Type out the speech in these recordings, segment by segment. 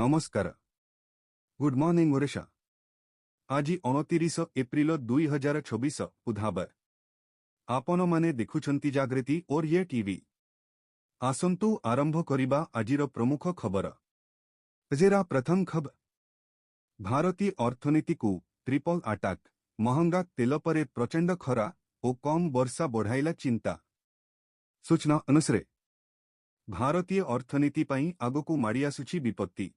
नमस्कार। Good morning ओरेशा। आज 29 एप्रिल 2024 बुधवार। आपण माने देखुछंती जागृति और ये टीवी। आसंतु आरंभ करिबा आजिर प्रमुख खबर। जेरा प्रथम खबर। भारतीय अर्थनीति को ट्रिपल अटैक। महंगा तेल परे प्रचंड खरा और कम वर्षा बढ़ाइला चिंता। सूचना अनुसार भारतीय अर्थनीति पई आगकू माड़ी आसुछि विपत्ति।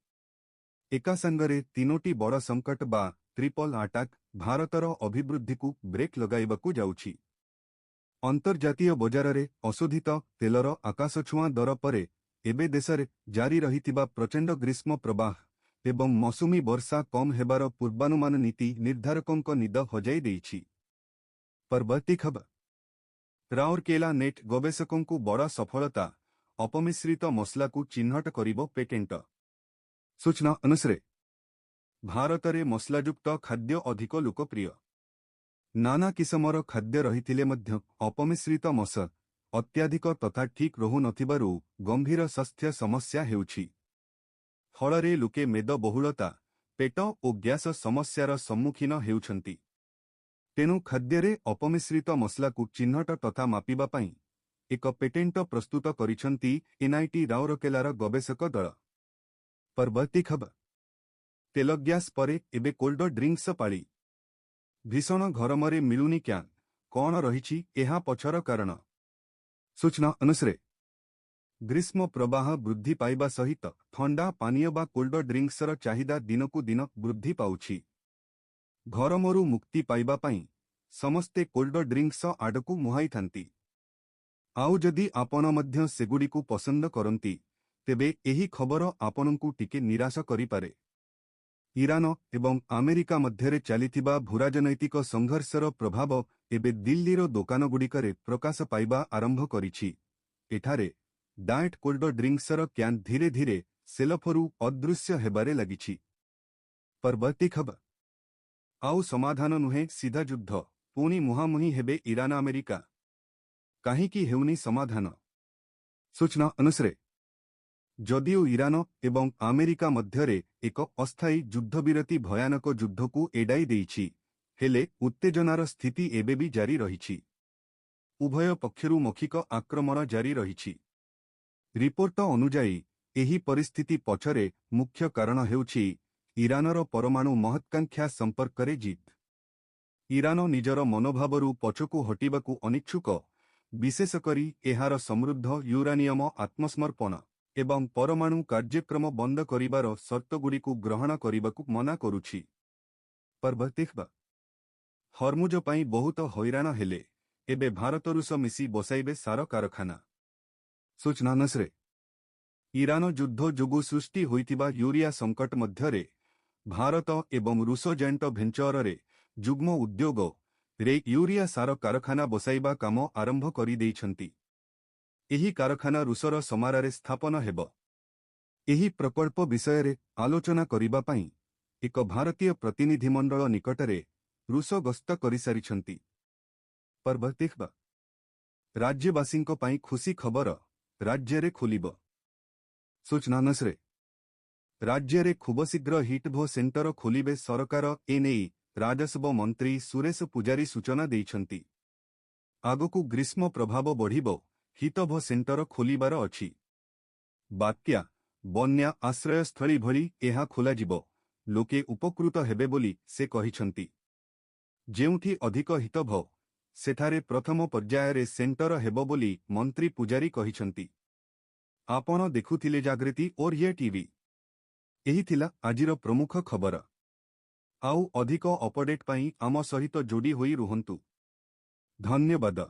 एका संगरे तीनोटी बड़ संकट बा ट्रिपल अटैक भारतर अभिवृद्धि को ब्रेक लगाइबाकू जाउछि। अंतर्जातीय बजार रे अशोधित तेलर आकाशछुआ दर परे एबे देशरे जारी रहितिबा प्रचंड ग्रीष्म प्रवाह एवं मौसुमी वर्षा कम हेबार पूर्वानुमान नीति निर्धारकों निद हजाई देइछि। परवर्ती खबर। राउरकेला नेट गवेषकों को बड़ा सफलता। अपमिश्रित मसला को चिन्हट करिबो पेटेंट। सूचना अनुसार भारत में मसलायुक्त खाद्य अधिक लोकप्रिय। नाना किसमर खाद्य रहिथिले मध्य अपमिश्रित मसला अत्याधिक तथा ठीक रहु नथिबारु गंभीर स्वास्थ्य समस्या हेउछि। फलरे लोके मेदबहुलता पेट और गैस समस्यार सम्मुखीन हेउछंती। तेणु खाद्यरे अपमिश्रित मसला को चिन्हट तथा मापिबा पई एक पेटेंट प्रस्तुत करिछंती एनआईटी राउरकेलार गवेषक दल। परवर्ती खबर। तेल गैस परे एबे कोल्ड ड्रिंक्स पाली। भीषण गरमरे मिलुनी क्यान कौन रहिछि एहा पछर कारण। सूचना अनुसार ग्रीष्म प्रवाह वृद्धि पाइबा सहित ठंडा पानीय बा कोल्ड ड्रिंक्सर चाहिदा दिनकू दिन वृद्धि पाउछि। गरमरू मुक्ति पाइबा पई समस्ते कोल्ड ड्रिंक्स आडकू मुहाई थांती। आउ जदि आपण मध्य सेगुडीकू पसंद करंती तेबे एही खबर आपनकू टिके निराश करि पारे। ईरान एवं अमेरिका मध्यरे चलिथिबा भूराजनैतिक संघर्षर प्रभाव एबे दिल्लीर दोकानगुड़िकरे प्रकाश पाइबा आरंभ करिछि। एठारे डाएट कोल्ड ड्रिंक्सर क्यान धीरे धीरे सेलफरू अदृश्य हेबारे लागिछि। परवर्ती खबर। आउ समाधान नुहे सीधा युद्ध पुणी मुहांमुही हेबे ईरान अमेरिका। काहींकि हेउनी समाधान। सूचना अनुसार जदिओ ईरान एवं अमेरिका मध्यरे एक अस्थायी युद्धविरति भयानक युद्ध को एडाई देइछि, हेले उत्तेजनार स्थिति एबे भी जारी रहिछि। उभय पक्षरु मौखिक आक्रमण जारी रहिछि। रिपोर्ट अनुजाई एही परिस्थिति पछरे मुख्य कारण हेउछि ईरानर परमाणु महत्कांक्षा संपर्करे जिद। ईरान निजर मनोभावरु पछकु हटिबाकू अनिच्छुक, विशेषकरी एहार समृद्ध यूरानियम आत्मसमर्पण एवं परमाणु कार्यक्रम बंद करिबार शर्तगुड़िकू ग्रहण करिबाकू मना करुछि। परवर्ती खबर। हरमुज पई बहुत हैरान हेले एबे भारत रूस मिसी बसाइबे सार कारखाना। सूचना अनुसार ईरान युद्ध जोगु सृष्टि होइतिबा यूरिया संकट मध्यरे भारत एवं रूस जॉइंट भेंचर रे जुग्म उद्योग रे यूरिया सार कारखाना बसाइबा काम आरंभ करि देइछंती। एही कारखाना रूसर समारारे स्थापन हेब। एही प्रकल्प विषय आलोचना करिबा पई एक भारतीय प्रतिनिधिमंडल निकटरे रूस गस्त करिसारिछंती। परवर्ती खबर। राज्यवासींको पई खुशी खबर राज्य खोलिब। सूचना अनुसार राज्य रे खूब शीघ्र हिटभो सेंटर खोलिबे सरकार एनेई राजस्व मंत्री सुरेश पुजारी सूचना देइछंती। आगकू ग्रीष्म प्रभाव बढ़िबो हितभो सेंटर खोलिबार अछि। बात्या बन्या आश्रयस्थली भली एहा खोलाजिबो लोके उपकृत हेबे बोली से कहिछंती। जेउठी अधिक हितभो सेठारे प्रथम पर्याୟରେ सेंटर हेबो बोली मंत्री पुजारी कहिछंती। आपण देखुथिले जागृति और ये टीवी। एही थिला आजिर प्रमुख खबर। आउ अधिक अपडेट पाई आम सहित जोड़ी होई रुहंतु। धन्यवाद।